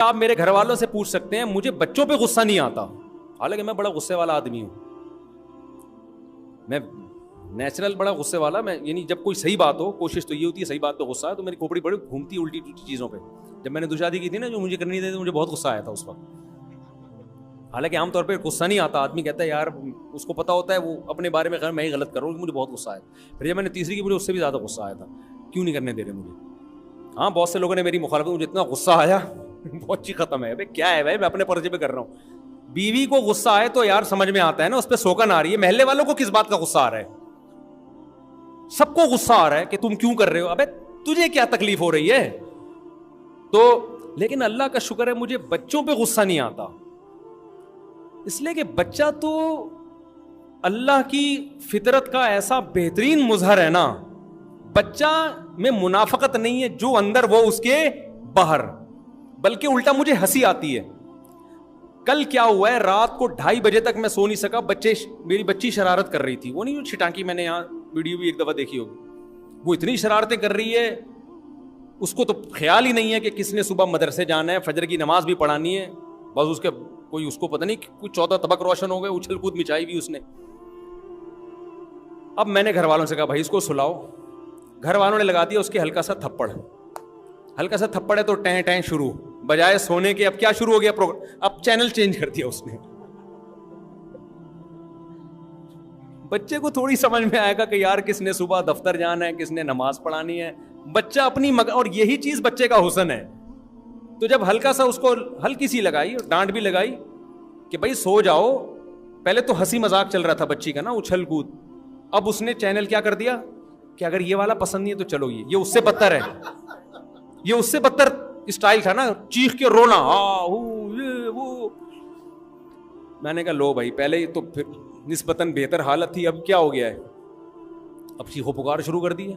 آپ میرے گھر والوں سے پوچھ سکتے ہیں مجھے بچوں پہ غصہ نہیں آتا، حالانکہ میں بڑا غصے والا آدمی ہوں، میں نیچرل بڑا غصے والا، میں یعنی جب کوئی صحیح بات ہو کوشش تو یہ ہوتی ہے صحیح بات پہ غصہ ہے تو میری کھوپڑی بڑی گھومتی ہے الٹی چیزوں پہ. جب میں نے دوشادی کی تھی نا جو مجھے کرنی تھی مجھے بہت غصہ آیا تھا اس وقت، حالانکہ عام طور پہ غصہ نہیں آتا، آدمی کہتا ہے یار اس کو پتا ہوتا ہے وہ اپنے بارے میں میں ہی غلط کر رہا ہوں، مجھے بہت غصہ آیا. پھر جب میں نے تیسری کی مجھے اس سے بھی زیادہ غصہ آیا تھا، کیوں نہیں کرنے دے رہے مجھے. ہاں بہت سے لوگوں نے میری مخالفت، مجھے اتنا غصہ آیا بہت چیز ختم ہے. کیا ہے بھائی میں اپنے پرچے پہ کر رہا ہوں. بیوی کو غصہ آئے تو یار سمجھ میں آتا ہے نا، اس پہ سوکن آ رہی ہے. محلے والوں کو کس بات کا غصہ آ رہا ہے؟ سب کو غصہ آ رہا ہے کہ تم کیوں کر رہے ہو. ابے تجھے کیا تکلیف ہو رہی ہے؟ تو لیکن اللہ کا شکر ہے مجھے بچوں پہ غصہ نہیں آتا، اس لیے کہ بچہ تو اللہ کی فطرت کا ایسا بہترین مظہر ہے نا. بچہ میں منافقت نہیں ہے، جو اندر وہ اس کے باہر، بلکہ الٹا مجھے ہنسی آتی ہے. کل کیا ہوا ہے، رات کو 2:30 بجے تک میں سو نہیں سکا. میری بچی شرارت کر رہی تھی، وہ نہیں چھٹانکی، میں نے یہاں ویڈیو بھی ایک دفعہ دیکھی ہوگی. وہ اتنی شرارتیں کر رہی ہے، اس کو تو خیال ہی نہیں ہے کہ کس نے صبح مدرسے جانا ہے، فجر کی نماز بھی پڑھانی ہے. بس اس کے کوئی اس کو پتہ نہیں کوئی 14 طبق روشن ہو گئے، اچھل کود مچائی بھی اس نے. اب میں نے گھر والوں سے کہا بھائی اس کو سلاؤ. گھر والوں نے لگا دیا اس کے ہلکا سا تھپڑ. ہلکا سا تھپڑ ہے تو ٹیں ٹیں شروع، بجائے سونے کے اب کیا شروع ہو گیا پروگرام، اب چینل چینج کر دیا اس نے. بچے کو تھوڑی سمجھ میں آئے گا کہ یار کس نے صبح دفتر جانا ہے، کس نے نماز پڑھانی ہے. بچہ اپنی اور یہی چیز بچے کا حسن ہے. تو جب ہلکا سا اس کو ہلکی سی لگائی، ڈانٹ بھی لگائی کہ بھائی سو جاؤ. پہلے تو ہنسی مذاق چل رہا تھا بچی کا نا، اچھل کود. اب اس نے چینل کیا کر دیا کہ اگر یہ والا پسند نہیں ہے تو چلو یہ اس سے بدتر ہے. یہ اس سے بدتر اسٹائل تھا نا، چیخ کے رونا وہ. میں نے کہا لو بھائی، پہلے تو پھر نسبتاً بہتر حالت تھی، اب کیا ہو گیا ہے، اب چیخو پکار شروع کر دی ہے.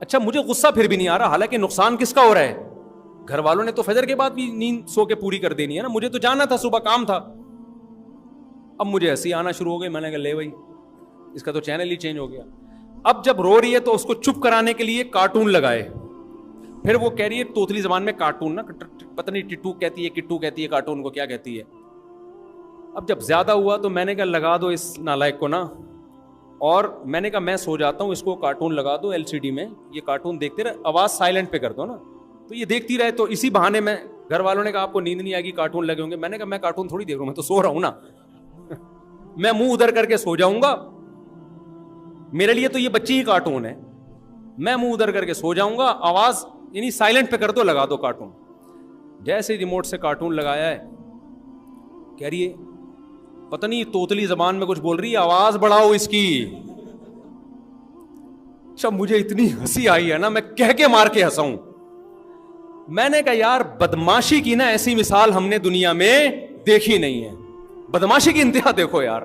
اچھا مجھے غصہ پھر بھی نہیں آ رہا، حالانکہ نقصان کس کا ہو رہا ہے؟ گھر والوں نے تو فجر کے بعد بھی نیند سو کے پوری کر دینی ہے نا، مجھے تو جانا تھا، صبح کام تھا. اب مجھے ہنسی آنا شروع ہو گئی. میں نے کہا لے بھائی اس کا تو چینل ہی چینج ہو گیا. اب جب رو رہی ہے تو اس کو چپ کرانے کے لیے کارٹون لگائے. پھر وہ کہہ رہی ہے توتلی زبان میں کارٹون نا، پتہ نہیں ٹٹو کہتی ہے کٹو کہتی ہے، کارٹون کو کیا کہتی ہے. اب جب زیادہ ہوا تو میں نے کہا لگا دو اس نالائق کو نا، اور میں نے کہا میں سو جاتا ہوں، اس کو کارٹون لگا دو LCD میں، یہ کارٹون دیکھتے رہے، آواز سائلنٹ پہ کر دو نا تو یہ دیکھتی رہے. تو اسی بہانے میں گھر والوں نے کہا آپ کو نیند نہیں آئے گی، کارٹون لگے ہوں گے. میں نے کہا میں کارٹون تھوڑی دیکھ رہا ہوں، میں تو سو رہا ہوں نا. میں منہ ادھر کر کے سو جاؤں گا، میرے لیے تو یہ بچی ہی کارٹون ہے. میں منہ ادھر کر کے سو جاؤں گا، آواز یعنی سائلنٹ پہ کر دو، لگا دو کارٹون. جیسے ریموٹ سے کارٹون لگایا ہے، کہہ رہی ہے پتہ نہیں توتلی زبان میں کچھ بول رہی ہے، آواز بڑھاؤ اس کی. اچھا مجھے اتنی ہنسی آئی ہے نا، میں کہہ کے مار کے ہنسا ہوں. میں نے کہا یار بدماشی کی نا ایسی مثال ہم نے دنیا میں دیکھی نہیں ہے. بدماشی کی انتہا دیکھو یار،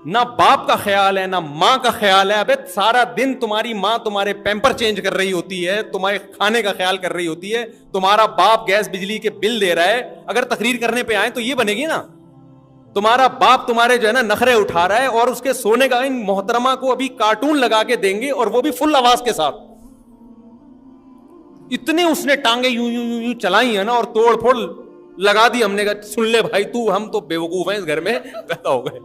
نہ باپ کا خیال ہے نہ ماں کا خیال ہے. ابے سارا دن تمہاری ماں تمہارے پیمپر چینج کر رہی ہوتی ہے، تمہارے کھانے کا خیال کر رہی ہوتی ہے، تمہارا باپ گیس بجلی کے بل دے رہا ہے. اگر تقریر کرنے پہ آئے تو یہ بنے گی نا، تمہارا باپ تمہارے جو ہے نا نخرے اٹھا رہا ہے، اور اس کے سونے کا ان محترمہ کو ابھی کارٹون لگا کے دیں گے، اور وہ بھی فل آواز کے ساتھ. اتنے اس نے ٹانگیں یوں یوں یوں یوں چلائی ہیں نا، اور توڑ پھوڑ لگا دی. ہم نے کہا سن لے بھائی تو، ہم تو بیوقوف ہیں اس گھر میں پیدا ہو گئے.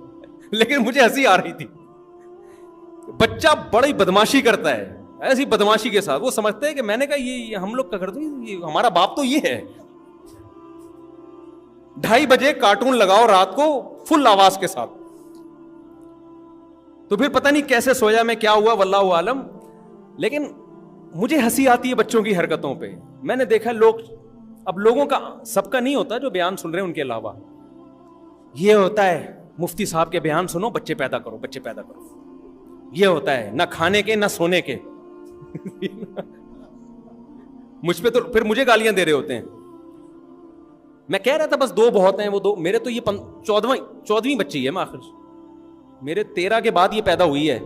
لیکن مجھے ہنسی آ رہی تھی. بچہ بڑی بدماشی کرتا ہے، ایسی بدماشی کے ساتھ وہ سمجھتے ہیں کہ میں نے کہا یہ ہم لوگ کا کر دوں، یہ ہمارا باپ تو یہ ہے. 2:30 بجے کارٹون لگاؤ رات کو فل آواز کے ساتھ. تو پھر پتہ نہیں کیسے سویا میں، کیا ہوا واللہ عالم. لیکن مجھے ہنسی آتی ہے بچوں کی حرکتوں پہ. میں نے دیکھا لوگ، اب لوگوں کا سب کا نہیں ہوتا جو بیان سن رہے ہیں ان کے علاوہ یہ ہوتا ہے مفتی صاحب کے بیان سنو بچے پیدا کرو، بچے پیدا کرو. یہ ہوتا ہے نہ کھانے کے نہ سونے کے. مجھ پہ تو پھر مجھے گالیاں دے رہے ہوتے ہیں. میں کہہ رہا تھا بس 2 بہت ہیں، وہ 2 میرے تو یہ 14ویں بچی ہے. میں آخر میرے 13 کے بعد یہ پیدا ہوئی ہے،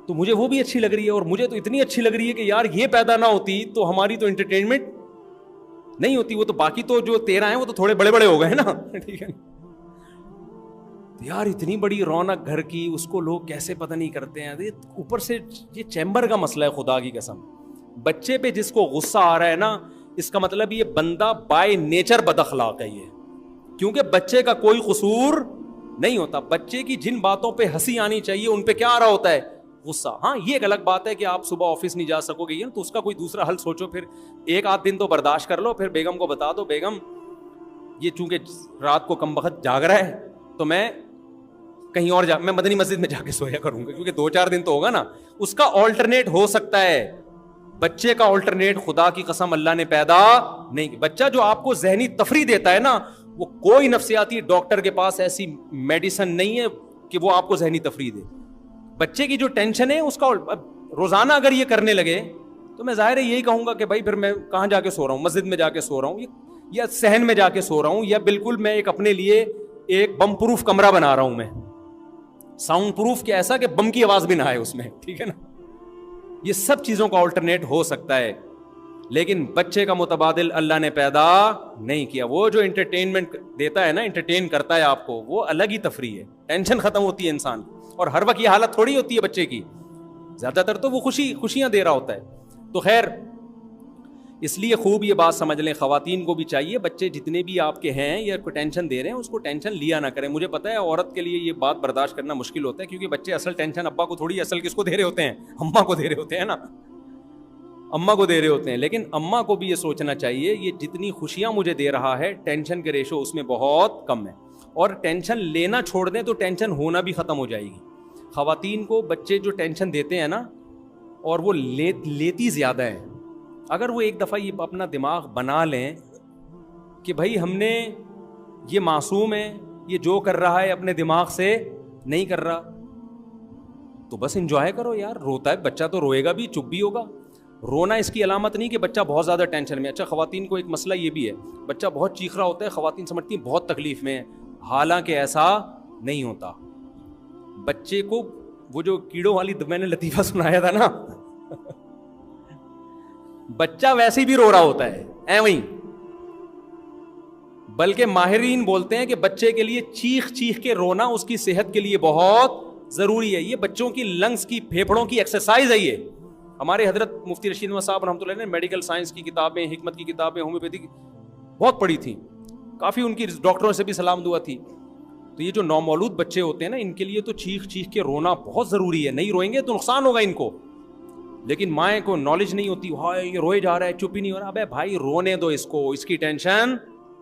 تو مجھے وہ بھی اچھی لگ رہی ہے. اور مجھے تو اتنی اچھی لگ رہی ہے کہ یار یہ پیدا نہ ہوتی تو ہماری تو انٹرٹینمنٹ نہیں ہوتی. وہ تو باقی تو جو 13 ہیں وہ تو تھوڑے بڑے بڑے ہو گئے نا. ٹھیک ہے یار، اتنی بڑی رونق گھر کی، اس کو لوگ کیسے پتہ نہیں کرتے ہیں. اوپر سے یہ چیمبر کا مسئلہ ہے، خدا کی قسم. بچے پہ جس کو غصہ آ رہا ہے نا، اس کا مطلب یہ بندہ بائی نیچر بد اخلاق ہے یہ, کیونکہ بچے کا کوئی قصور نہیں ہوتا. بچے کی جن باتوں پہ ہنسی آنی چاہیے ان پہ کیا آ رہا ہوتا ہے؟ غصہ. ہاں یہ ایک الگ بات ہے کہ آپ صبح آفس نہیں جا سکو گے تو اس کا کوئی دوسرا حل سوچو, پھر ایک آدھ دن تو برداشت کر لو, پھر بیگم کو بتا دو بیگم یہ چونکہ رات کو کم وقت جاگ رہا ہے تو میں کہیں اور میں مدنی مسجد میں جا کے سویا کروں گا, کیونکہ 2-4 دن تو ہوگا نا. اس کا آلٹرنیٹ ہو سکتا ہے, بچے کا آلٹرنیٹ خدا کی قسم اللہ نے پیدا نہیں کیا. بچہ جو آپ کو ذہنی تفریح دیتا ہے نا, وہ کوئی نفسیاتی ڈاکٹر کے پاس ایسی میڈیسن نہیں ہے کہ وہ آپ کو ذہنی تفریح دے. بچے کی جو ٹینشن ہے اس کا روزانہ اگر یہ کرنے لگے تو میں ظاہر ہے یہی کہوں گا کہ بھائی پھر میں کہاں جا کے سو رہا ہوں, مسجد میں جا کے سو رہا ہوں یا صحن میں جا کے سو رہا ہوں, یا بالکل میں ایک اپنے لیے ایک بم پروف کمرہ بنا رہا ہوں, میں ساؤنڈ پروف کہ ایسا کہ بم کی آواز بھی نہ آئے اس میں, ٹھیک ہے نا. یہ سب چیزوں کا آلٹرنیٹ ہو سکتا ہے, لیکن بچے کا متبادل اللہ نے پیدا نہیں کیا. وہ جو انٹرٹینمنٹ دیتا ہے نا, انٹرٹین کرتا ہے آپ کو, وہ الگ ہی تفریح ہے. ٹینشن ختم ہوتی ہے انسان کی, اور ہر وقت یہ حالت تھوڑی ہوتی ہے بچے کی, زیادہ تر تو وہ خوشیاں دے رہا ہوتا ہے. تو خیر اس لیے خوب یہ بات سمجھ لیں, خواتین کو بھی چاہیے بچے جتنے بھی آپ کے ہیں یا کوئی ٹینشن دے رہے ہیں اس کو ٹینشن لیا نہ کریں. مجھے پتا ہے عورت کے لیے یہ بات برداشت کرنا مشکل ہوتا ہے, کیونکہ بچے اصل ٹینشن ابا کو تھوڑی, اصل کس کو دے رہے ہوتے ہیں؟ اماں کو دے رہے ہوتے ہیں نا, اماں کو دے رہے ہوتے ہیں. لیکن اماں کو بھی یہ سوچنا چاہیے یہ جتنی خوشیاں مجھے دے رہا ہے ٹینشن کے ریشو اس میں بہت کم ہے, اور ٹینشن لینا چھوڑ دیں تو ٹینشن ہونا بھی ختم ہو جائے گی. خواتین کو بچے جو ٹینشن دیتے ہیں نا, اور وہ لیتی زیادہ ہے. اگر وہ ایک دفعہ یہ اپنا دماغ بنا لیں کہ بھائی ہم نے, یہ معصوم ہے, یہ جو کر رہا ہے اپنے دماغ سے نہیں کر رہا, تو بس انجوائے کرو یار. روتا ہے بچہ تو روئے گا بھی, چپ بھی ہوگا. رونا اس کی علامت نہیں کہ بچہ بہت زیادہ ٹینشن میں. اچھا خواتین کو ایک مسئلہ یہ بھی ہے, بچہ بہت چیخ رہا ہوتا ہے, خواتین سمجھتی ہیں بہت تکلیف میں ہے, حالانکہ ایسا نہیں ہوتا. بچے کو وہ جو کیڑوں والی میں نے لطیفہ سنایا تھا نا, بچہ ویسے بھی رو رہا ہوتا ہے ایویں, بلکہ ماہرین بولتے ہیں کہ بچے کے لیے چیخ چیخ کے رونا اس کی صحت کے لیے بہت ضروری ہے. یہ بچوں کی لنگس کی, پھیپھڑوں کی ایکسرسائز ہے. یہ ہمارے حضرت مفتی رشید احمد صاحب رحمۃ اللہ نے میڈیکل سائنس کی کتابیں, حکمت کی کتابیں, ہومیوپیتھی کی بہت پڑھی تھیں, کافی ان کی ڈاکٹروں سے بھی سلام دعا تھی. تو یہ جو نومولود بچے ہوتے ہیں نا, ان کے لیے تو چیخ چیخ کے رونا بہت ضروری ہے. نہیں روئیں گے تو نقصان ہوگا ان کو. لیکن مائیں کو نالج نہیں ہوتی, ہائے یہ روئے جا رہا ہے, چپ ہی نہیں ہو رہا. ابے بھائی رونے دو اس کو, اس کی ٹینشن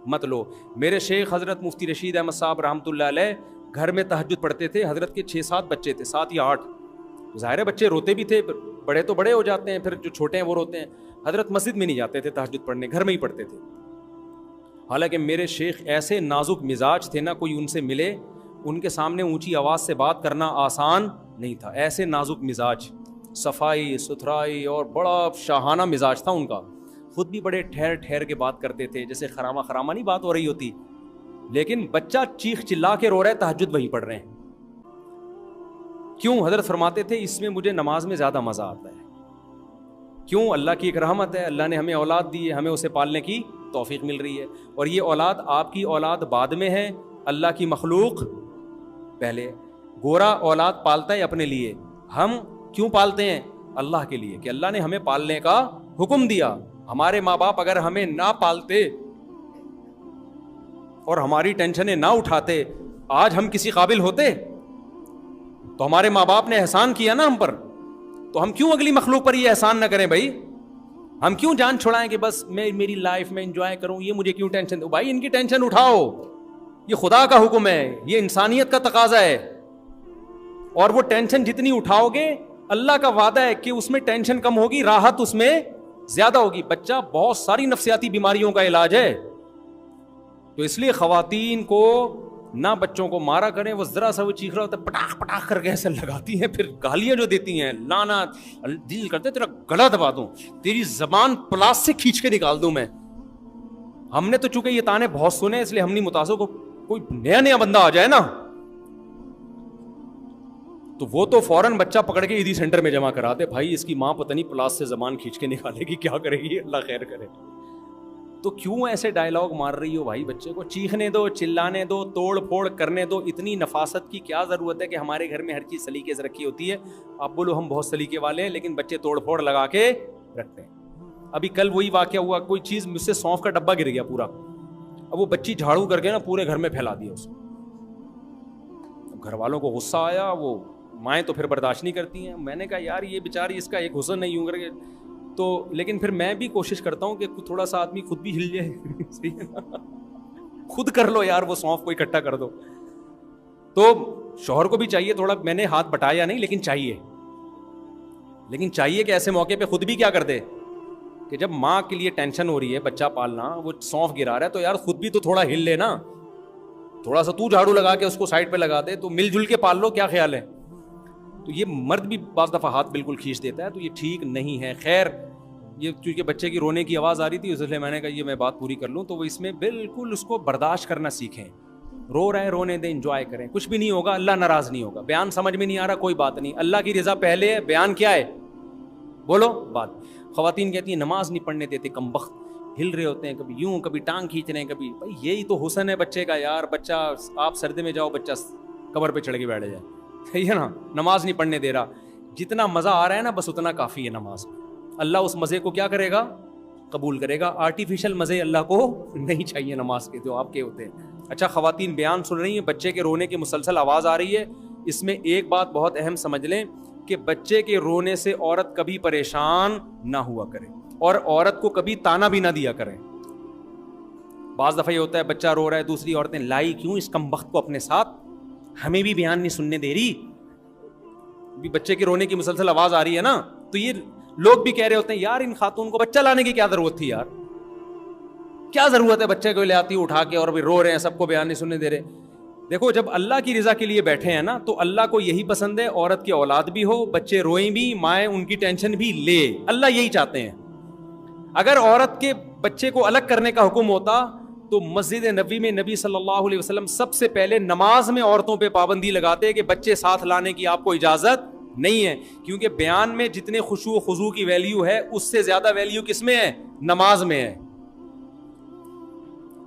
مت لو. میرے شیخ حضرت مفتی رشید احمد صاحب رحمۃ اللہ علیہ گھر میں تہجد پڑھتے تھے. حضرت کے 6-7 بچے تھے, 7 یا 8. ظاہر بچے روتے بھی تھے, بڑے تو بڑے ہو جاتے ہیں, پھر جو چھوٹے ہیں وہ روتے ہیں. حضرت مسجد میں نہیں جاتے تھے تہجد پڑھنے, گھر میں ہی پڑھتے تھے. حالانکہ میرے شیخ ایسے نازک مزاج تھے نا, کوئی ان سے ملے ان کے سامنے اونچی آواز سے بات کرنا آسان نہیں تھا. ایسے نازک مزاج, صفائی ستھرائی اور بڑا شاہانہ مزاج تھا ان کا. خود بھی بڑے ٹھہر ٹھہر کے بات کرتے تھے, جیسے خرامہ خرامہ نہیں بات ہو رہی ہوتی. لیکن بچہ چیخ چلا کے رو رہا ہے, تہجد وہیں پڑھ رہے ہیں. کیوں؟ حضرت فرماتے تھے اس میں مجھے نماز میں زیادہ مزہ آتا ہے. کیوں؟ اللہ کی ایک رحمت ہے, اللہ نے ہمیں اولاد دی ہے, ہمیں اسے پالنے کی توفیق مل رہی ہے. اور یہ اولاد آپ کی اولاد بعد میں ہے, اللہ کی مخلوق پہلے. گورا اولاد پالتا ہے اپنے لیے, ہم کیوں پالتے ہیں؟ اللہ کے لیے, کہ اللہ نے ہمیں پالنے کا حکم دیا. ہمارے ماں باپ اگر ہمیں نہ پالتے اور ہماری ٹینشنیں نہ اٹھاتے, آج ہم کسی قابل ہوتے؟ تو ہمارے ماں باپ نے احسان کیا نا ہم پر, تو ہم کیوں اگلی مخلوق پر یہ احسان نہ کریں بھائی؟ ہم کیوں جان چھڑائیں کہ بس میں میری لائف میں انجوائے کروں, یہ مجھے کیوں ٹینشن دو؟ بھائی ان کی ٹینشن اٹھاؤ, یہ خدا کا حکم ہے, یہ انسانیت کا تقاضا ہے. اور وہ ٹینشن جتنی اٹھاؤ گے, اللہ کا وعدہ ہے کہ اس میں ٹینشن کم ہوگی, راحت اس میں زیادہ ہوگی. بچہ بہت ساری نفسیاتی بیماریوں کا علاج ہے. تو اس لیے خواتین کو نہ بچوں کو مارا کریں. وہ ذرا سا وہ چیخ رہا ہوتا ہے, پٹاخ پٹاخ کر کے ایسے لگاتی ہیں, پھر گالیاں جو دیتی ہیں, لانا دل کرتے تیرا گلا دبا دوں, تیری زبان پلاس سے کھینچ کے نکال دوں میں. ہم نے تو چونکہ یہ تانے بہت سنے, اس لیے ہم نہیں متاثر. کو کوئی نیا بندہ آ جائے نا تو وہ تو فوراً بچہ پکڑ کے ایدھی سینٹر میں جمع کرا دے. بھائی اس کی ماں پتہ نہیں پلاس سے زبان کھینچ کے نکالے گی, کیا کرے گی, اللہ خیر کرے. تو کیوں ایسے ڈائلاگ مار رہی ہو بھائی؟ بچے کو چیخنے دو, چلانے دو, توڑ پھوڑ کرنے دو. اتنی نفاست کی کیا ضرورت ہے کہ ہمارے گھر میں ہر چیز سلیقے سے رکھی ہوتی ہے. آپ بولو ہم بہت سلیقے والے ہیں, لیکن بچے توڑ پھوڑ لگا کے رکھتے ہیں. ابھی کل وہی واقعہ ہوا, کوئی چیز مجھ سے سونف کا ڈبہ گر گیا پورا, اب وہ بچی جھاڑو کر کے نا پورے گھر میں پھیلا دیا اس کو. گھر والوں کو غصہ آیا, وہ مائیں تو پھر برداشت نہیں کرتی ہیں. میں نے کہا یار یہ بیچاری اس کا ایک حسن نہیں یوں کر کے تو, لیکن پھر میں بھی کوشش کرتا ہوں کہ تھوڑا سا آدمی خود بھی ہل جائے. صحیح ہے نا, خود کر لو یار, وہ سونف کو اکٹھا کر دو. تو شوہر کو بھی چاہیے تھوڑا, میں نے ہاتھ بٹایا نہیں لیکن چاہیے کہ ایسے موقع پہ خود بھی کیا کر دے کہ جب ماں کے لیے ٹینشن ہو رہی ہے بچہ پالنا, وہ سونف گرا رہا ہے, تو یار خود بھی تو تھوڑا ہل لے نا, تھوڑا سا تو جھاڑو لگا کے اس کو سائڈ پہ لگا دے, تو مل جل کے پال لو. کیا خیال ہے؟ تو یہ مرد بھی بعض دفعہ ہاتھ بالکل کھینچ دیتا ہے, تو یہ ٹھیک نہیں ہے. خیر یہ چونکہ بچے کی رونے کی آواز آ رہی تھی اس لیے میں نے کہا یہ میں بات پوری کر لوں. تو وہ اس میں بالکل اس کو برداشت کرنا سیکھیں. رو رہے ہیں رونے دیں, انجوائے کریں, کچھ بھی نہیں ہوگا, اللہ ناراض نہیں ہوگا. بیان سمجھ میں نہیں آ رہا کوئی بات نہیں, اللہ کی رضا پہلے ہے, بیان کیا ہے بولو بات. خواتین کہتی ہیں نماز نہیں پڑھنے دیتے, کمبخت, ہل رہے ہوتے ہیں, کبھی یوں کبھی ٹانگ کھینچ رہے ہیں, کبھی. بھائی یہی تو حسن ہے بچے کا یار. بچہ آپ سردی میں جاؤ, بچہ قبر پہ چڑھ کے بیٹھ جائے, صحیح ہے نا, نماز نہیں پڑھنے دے رہا. جتنا مزہ آ رہا ہے نا بس اتنا کافی ہے نماز میں. اللہ اس مزے کو کیا کرے گا, قبول کرے گا. آرٹیفیشل مزے اللہ کو نہیں چاہیے نماز کے جو آپ کے ہوتے ہیں. اچھا خواتین بیان سن رہی ہیں, بچے کے رونے کی مسلسل آواز آ رہی ہے, اس میں ایک بات بہت اہم سمجھ لیں کہ بچے کے رونے سے عورت کبھی پریشان نہ ہوا کرے اور عورت کو کبھی تانا بھی نہ دیا کرے. بعض دفعہ یہ ہوتا ہے بچہ رو رہا ہے, دوسری عورتیں لائی کیوں اس کمبخت کو اپنے ساتھ, ہمیں بھی بیان نہیں سننے دے رہی. بھی بچے کے رونے کی مسلسل آواز آ رہی ہے نا, تو یہ لوگ بھی کہہ رہے ہوتے ہیں یار ان خاتون کو بچہ لانے کی کیا ضرورت تھی یار, کیا ضرورت ہے بچے کو لے آتی اٹھا کے اور بھی رو رہے ہیں, سب کو بیان نہیں سننے دے رہے. دیکھو جب اللہ کی رضا کے لیے بیٹھے ہیں نا تو اللہ کو یہی پسند ہے, عورت کی اولاد بھی ہو, بچے روئیں بھی, مائیں ان کی ٹینشن بھی لے, اللہ یہی چاہتے ہیں. اگر عورت کے بچے کو الگ کرنے کا حکم ہوتا تو مسجد نبوی میں نبی صلی اللہ علیہ وسلم سب سے پہلے نماز میں عورتوں پہ پابندی لگاتے کہ بچے ساتھ لانے کی آپ کو اجازت نہیں ہے, کیونکہ بیان میں جتنے خشوع و خضوع کی ویلیو ہے اس سے زیادہ ویلیو کس میں ہے, نماز میں ہے.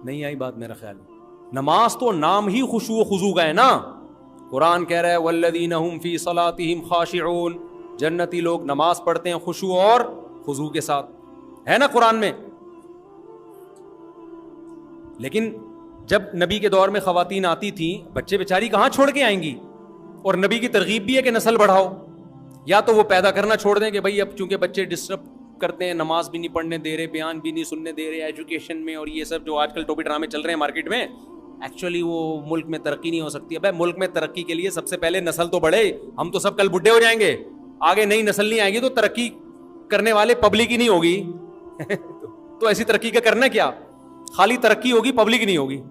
نہیں آئی بات میرا خیال ہے. نماز تو نام ہی خشوع و خضوع کا ہے نا. قرآن کہہ رہا ہے والذین هم فی صلاتہم خاشعون, جنتی لوگ نماز پڑھتے ہیں خشوع اور خضوع کے ساتھ, ہے نا قرآن میں. لیکن جب نبی کے دور میں خواتین آتی تھیں, بچے بیچاری کہاں چھوڑ کے آئیں گی, اور نبی کی ترغیب بھی ہے کہ نسل بڑھاؤ. یا تو وہ پیدا کرنا چھوڑ دیں کہ بھائی اب چونکہ بچے ڈسٹرب کرتے ہیں, نماز بھی نہیں پڑھنے دے رہے, بیان بھی نہیں سننے دے رہے, ایجوکیشن میں اور یہ سب جو آج کل ٹوپی ڈرامے چل رہے ہیں مارکیٹ میں, ایکچولی وہ ملک میں ترقی نہیں ہو سکتی. اب ملک میں ترقی کے لیے سب سے پہلے نسل تو بڑھے. ہم تو سب کل بڈھے ہو جائیں گے, آگے نئی نسل نہیں آئے گی تو ترقی کرنے والے پبلک ہی نہیں ہوگی. تو ایسی ترقی کا کرنا کیا, خالی ترقی ہوگی پبلک نہیں ہوگی.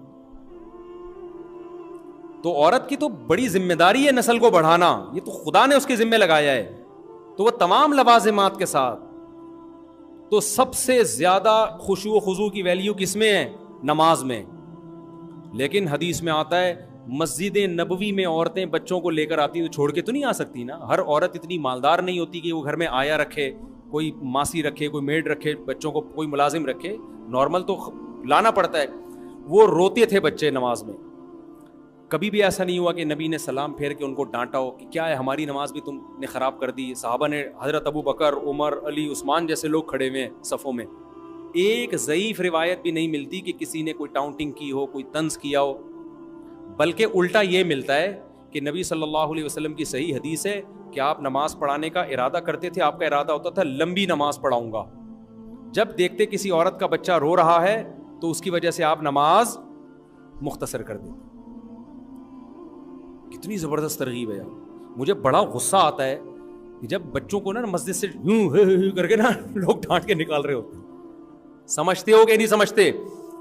تو عورت کی تو بڑی ذمہ داری ہے نسل کو بڑھانا, یہ تو خدا نے اس کے ذمہ لگایا ہے. تو وہ تمام لوازمات کے ساتھ, تو سب سے زیادہ خشوع و خضوع کی ویلیو کس میں ہے, نماز میں. لیکن حدیث میں آتا ہے مسجد نبوی میں عورتیں بچوں کو لے کر آتی تو چھوڑ کے تو نہیں آ سکتی نا. ہر عورت اتنی مالدار نہیں ہوتی کہ وہ گھر میں آیا رکھے, کوئی ماسی رکھے, کوئی میڈ رکھے, بچوں کو کوئی ملازم رکھے. نارمل تو لانا پڑتا ہے. وہ روتے تھے بچے نماز میں. کبھی بھی ایسا نہیں ہوا کہ نبی نے سلام پھیر کے ان کو ڈانٹا ہو کہ کیا ہے ہماری نماز بھی تم نے خراب کر دی. صحابہ نے, حضرت ابو بکر, عمر, علی, عثمان جیسے لوگ کھڑے ہوئے ہیں صفوں میں. ایک ضعیف روایت بھی نہیں ملتی کہ کسی نے کوئی ٹاؤنٹنگ کی ہو, کوئی طنز کیا ہو. بلکہ الٹا یہ ملتا ہے کہ نبی صلی اللہ علیہ وسلم کی صحیح حدیث ہے کہ آپ نماز پڑھانے کا ارادہ کرتے تھے, آپ کا ارادہ ہوتا تھا لمبی نماز پڑھاؤں گا. جب دیکھتے کسی عورت کا بچہ رو رہا ہے تو اس کی وجہ سے آپ نماز مختصر کر دیتے. کتنی زبردست ترغیب ہے یار. مجھے بڑا غصہ آتا ہے کہ جب بچوں کو نا مسجد سے یوں کر کے نا لوگ ڈانٹ کے نکال رہے ہوتے ہیں. سمجھتے ہو کہ نہیں سمجھتے,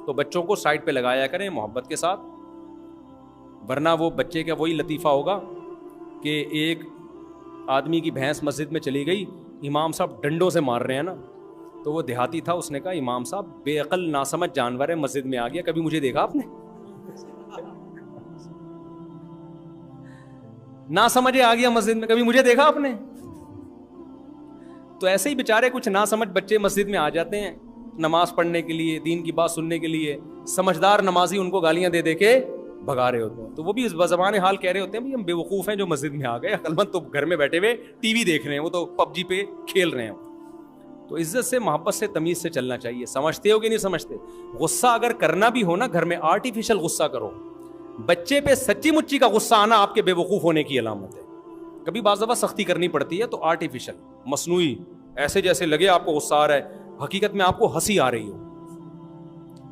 تو بچوں کو سائڈ پہ لگایا کریں محبت کے ساتھ. ورنہ وہ بچے کا وہی لطیفہ ہوگا کہ ایک آدمی کی بھینس مسجد میں چلی گئی, امام صاحب ڈنڈوں سے مار رہے ہیں نا, تو وہ دیہاتی تھا, اس نے کہا امام صاحب بے عقل ناسمجھ جانور ہے, مسجد میں آ گیا, کبھی مجھے دیکھا آپ نے؟ نہ سمجھے آ گیا مسجد میں, کبھی مجھے دیکھا آپ نے؟ تو ایسے ہی بیچارے کچھ نہ سمجھ بچے مسجد میں آ جاتے ہیں نماز پڑھنے کے لیے, دین کی بات سننے کے لیے. سمجھدار نمازی ان کو گالیاں دے دے کے بھگا رہے ہوتے ہیں. تو وہ بھی بزبان حال کہہ رہے ہوتے ہیں ہم بے وقوف ہیں جو مسجد میں آ گئے, عقل مند تو گھر میں بیٹھے ہوئے ٹی وی دیکھ رہے ہیں, وہ تو پب جی پہ کھیل رہے ہیں. تو عزت سے, محبت سے, تمیز سے چلنا چاہیے. سمجھتے ہو کہ نہیں سمجھتے؟ غصہ اگر کرنا بھی ہو نا گھر میں, آرٹیفیشل غصہ کرو. بچے پہ سچی مچی کا غصہ آنا آپ کے بے وقوف ہونے کی علامت ہے. کبھی بعض دفعہ سختی کرنی پڑتی ہے تو آرٹیفیشل, مصنوعی, ایسے جیسے لگے آپ کو غصہ آ رہا ہے, حقیقت میں آپ کو ہنسی آ رہی ہو.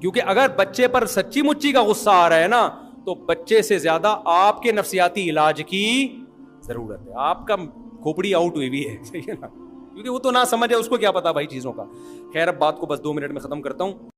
کیونکہ اگر بچے پر سچی مچی کا غصہ آ رہا ہے نا, تو بچے سے زیادہ آپ کے نفسیاتی علاج کی ضرورت ہے. آپ کا کھوپڑی آؤٹ ہوئی بھی ہے, صحیح ہے نا, کیونکہ وہ تو نہ سمجھ ہے, اس کو کیا پتا بھائی چیزوں کا. خیر اب بات کو بس 2 منٹ میں ختم کرتا ہوں.